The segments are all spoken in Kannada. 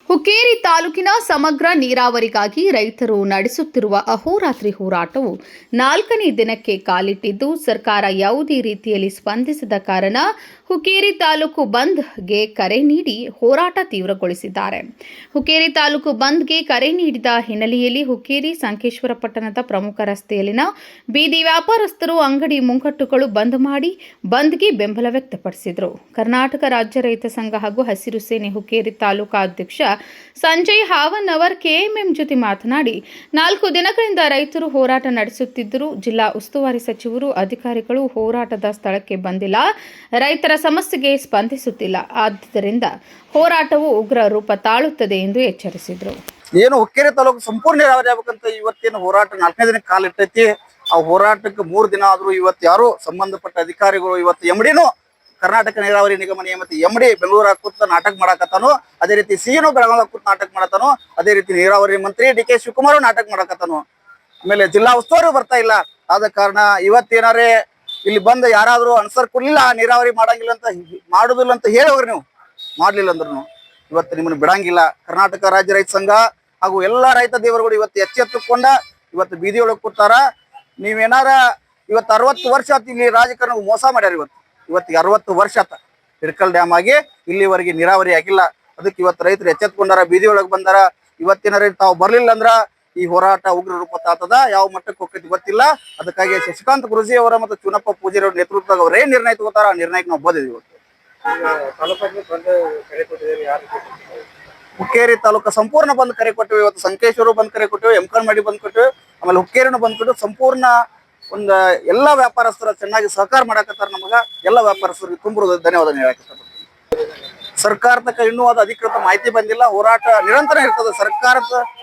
ಹುಕ್ಕೇರಿ ತಾಲೂಕಿನ ಸಮಗ್ರ ನೀರಾವರಿಗಾಗಿ ರೈತರು ನಡೆಸುತ್ತಿರುವ ಅಹೋರಾತ್ರಿ ಹೋರಾಟವು 4ನೇ ದಿನಕ್ಕೆ ಕಾಲಿಟ್ಟಿದ್ದು, ಸರ್ಕಾರ ಯಾವುದೇ ರೀತಿಯಲ್ಲಿ ಸ್ಪಂದಿಸದ ಕಾರಣ ಹುಕ್ಕೇರಿ ತಾಲೂಕು ಬಂದ್ಗೆ ಕರೆ ನೀಡಿ ಹೋರಾಟ ತೀವ್ರಗೊಳಿಸಿದ್ದಾರೆ. ಹುಕ್ಕೇರಿ ತಾಲೂಕು ಬಂದ್ಗೆ ಕರೆ ನೀಡಿದ ಹಿನ್ನೆಲೆಯಲ್ಲಿ ಹುಕ್ಕೇರಿ ಸಂಕೇಶ್ವರ ಪಟ್ಟಣದ ಪ್ರಮುಖ ರಸ್ತೆಯಲ್ಲಿನ ಬೀದಿ ವ್ಯಾಪಾರಸ್ಥರು ಅಂಗಡಿ ಮುಂಗಟ್ಟುಗಳು ಬಂದ್ ಮಾಡಿ ಬಂದ್ಗೆ ಬೆಂಬಲ ವ್ಯಕ್ತಪಡಿಸಿದರು. ಕರ್ನಾಟಕ ರಾಜ್ಯ ರೈತ ಸಂಘ ಹಾಗೂ ಹಸಿರು ಸೇನೆ ಹುಕ್ಕೇರಿ ತಾಲೂಕಾ ಅಧ್ಯಕ್ಷ ಸಂಜಯ್ ಹಾವನ್ನವರ್ ಕೆಎಂಎಂ ಜೊತೆ ಮಾತನಾಡಿ, 4 ದಿನಗಳಿಂದ ರೈತರು ಹೋರಾಟ ನಡೆಸುತ್ತಿದ್ದರೂ ಜಿಲ್ಲಾ ಉಸ್ತುವಾರಿ ಸಚಿವರು, ಅಧಿಕಾರಿಗಳು ಹೋರಾಟದ ಸ್ಥಳಕ್ಕೆ ಬಂದಿಲ್ಲ, ರೈತರ ಸಮಸ್ಯೆಗೆ ಸ್ಪಂದಿಸುತ್ತಿಲ್ಲ. ಆದ್ದರಿಂದ ಹೋರಾಟವು ಉಗ್ರ ರೂಪ ತಾಳುತ್ತದೆ ಎಂದು ಎಚ್ಚರಿಸಿದರು. ಏನು ಹುಕ್ಕೇರಿ ತಾಲೂಕು ಸಂಪೂರ್ಣ ನೀರಾವರಿ ಆಗಬೇಕಂತ ಇವತ್ತೇನು ಹೋರಾಟ 4ನೇ ದಿನಕ್ಕೆ ಕಾಲಿಟ್ಟೈತಿ. ಆ ಹೋರಾಟಕ್ಕೆ 3 ದಿನ ಆದ್ರೂ ಇವತ್ತು ಯಾರು ಸಂಬಂಧಪಟ್ಟ ಅಧಿಕಾರಿಗಳು ಇವತ್ತು ಎಮ್ಡಿನೂ ಕರ್ನಾಟಕ ನೀರಾವರಿ ನಿಗಮ ನಿಯಮಿತ ಎಮ್ಡಿ ಬೆಂಗಳೂರು ಕೂತ ನಾಟಕ ಮಾಡಕತ್ತಾನು, ಅದೇ ರೀತಿ ಸಿಇನು ಬೆಳಗಾವಿ ಕೂತ್ ನಾಟಕ ಮಾಡತಾನು, ಅದೇ ರೀತಿ ನೀರಾವರಿ ಮಂತ್ರಿ ಡಿ.ಕೆ. ಶಿವಕುಮಾರ್ ನಾಟಕ ಮಾಡಕತ್ತಾನು. ಆಮೇಲೆ ಜಿಲ್ಲಾ ಉಸ್ತುವಾರಿ ಬರ್ತಾ ಇಲ್ಲ. ಆದ ಕಾರಣ ಇವತ್ತೇನಾರೇ ಇಲ್ಲಿ ಬಂದು ಯಾರಾದ್ರೂ ಆನ್ಸರ್ ಕೊಡ್ಲಿಲ್ಲ, ನೀರಾವರಿ ಮಾಡಂಗಿಲ್ಲ ಅಂತ ಮಾಡುದಿಲ್ಲ ಅಂತ ಹೇಳಿ ಹೋಗ್ರಿ, ನೀವು ಮಾಡ್ಲಿಲ್ಲ ಅಂದ್ರೂ ಇವತ್ತು ನಿಮ್ಮನ್ನು ಬಿಡಂಗಿಲ್ಲ. ಕರ್ನಾಟಕ ರಾಜ್ಯ ರೈತ ಸಂಘ ಹಾಗೂ ಎಲ್ಲಾ ರೈತ ದೇವರುಗಳು ಇವತ್ತು ಎಚ್ಚೆತ್ತುಕೊಂಡ ಇವತ್ತು ಬೀದಿಯೊಳಗೆ ಕೂತಾರ. ನೀವೇನಾರ ಇವತ್ತು 60 ವರ್ಷ ಆಯ್ತು ಇಲ್ಲಿ ರಾಜಕಾರಣ ಮೋಸ ಮಾಡ್ಯಾರ. ಇವತ್ತಿಗೆ 60 ವರ್ಷ ಆತ ಹಿಡ್ಕಲ್ ಡ್ಯಾಮ್ ಆಗಿ ಇಲ್ಲಿವರೆಗೆ ನೀರಾವರಿ ಆಗಿಲ್ಲ. ಅದಕ್ಕೆ ಇವತ್ತು ರೈತರು ಎಚ್ಚೆತ್ಕೊಂಡಾರ, ಬೀದಿಯೊಳಗೆ ಬಂದಾರ. ಇವತ್ತಿನ ತಾವು ಬರ್ಲಿಲ್ಲ ಅಂದ್ರ ಈ ಹೋರಾಟ ಉಗ್ರ ರೂಪ ತಾತದ, ಯಾವ ಮಟ್ಟಕ್ಕೆ ಹೋಗ್ತೈತಿ ಗೊತ್ತಿಲ್ಲ. ಅದಕ್ಕಾಗಿ ಶಶಿಕಾಂತ್ ಗುರುಜಿ ಅವರ ಮತ್ತು ಚುನಪ್ಪ ಪೂಜಾರಿ ಅವರ ನೇತೃತ್ವದಾಗ ಅವರೇ ನಿರ್ಣಯ ತಗೋತಾರ. ಆ ನಿರ್ಣಯಕ್ಕೆ ನಾವು ಬೋದಿದ್ವಿ. ಹುಕ್ಕೇರಿ ತಾಲೂಕು ಸಂಪೂರ್ಣ ಬಂದ್ ಕರೆ ಕೊಟ್ಟಿವಿ. ಇವತ್ತು ಸಂಕೇಶ್ವರು ಬಂದ್ ಕರೆ ಕೊಟ್ಟಿವಿ, ಎಮ್ಕನ್ಮಡಿ ಬಂದ್ ಕೊಟ್ಟಿವಿ, ಆಮೇಲೆ ಹುಕ್ಕೇರಿನೂ ಬಂದ್ ಕೊಟ್ಟು ಸಂಪೂರ್ಣ ಒಂದು ಎಲ್ಲಾ ವ್ಯಾಪಾರಸ್ಥರ ಚೆನ್ನಾಗಿ ಸಹಕಾರ ಮಾಡಕತ್ತಾರ. ನಮಗ ಎಲ್ಲ ವ್ಯಾಪಾರಸ್ಥರಿಗೆ ತುಂಬ ಧನ್ಯವಾದ ಹೇಳಕತ್ತಾರೆ. ಸರ್ಕಾರ ತಕ್ಕ ಇನ್ನೂ ಅದು ಅಧಿಕೃತ ಮಾಹಿತಿ ಬಂದಿಲ್ಲ. ಹೋರಾಟ ನಿರಂತರ ಇರ್ತದೆ.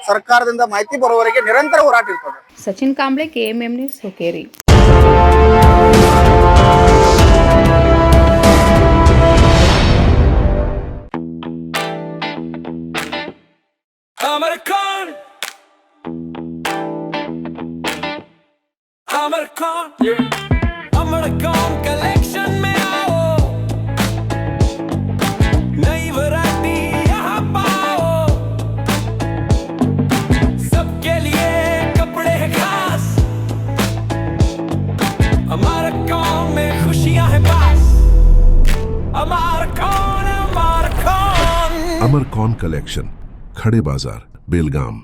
ಸರ್ಕಾರದಿಂದ ಮಾಹಿತಿ ಬರುವವರೆಗೆ ನಿರಂತರ ಹೋರಾಟ ಇರ್ತದೆ. Sachin Kamble, KMM news, Hukkeri. अमरकॉन कलेक्शन में आओ, नई वैरायटी यहाँ पाओ, सबके लिए कपड़े हैं खास, अमरकॉन में खुशियाँ हैं पास, अमरकॉन। अमरकॉन कलेक्शन, खड़े बाजार, बेलगाम।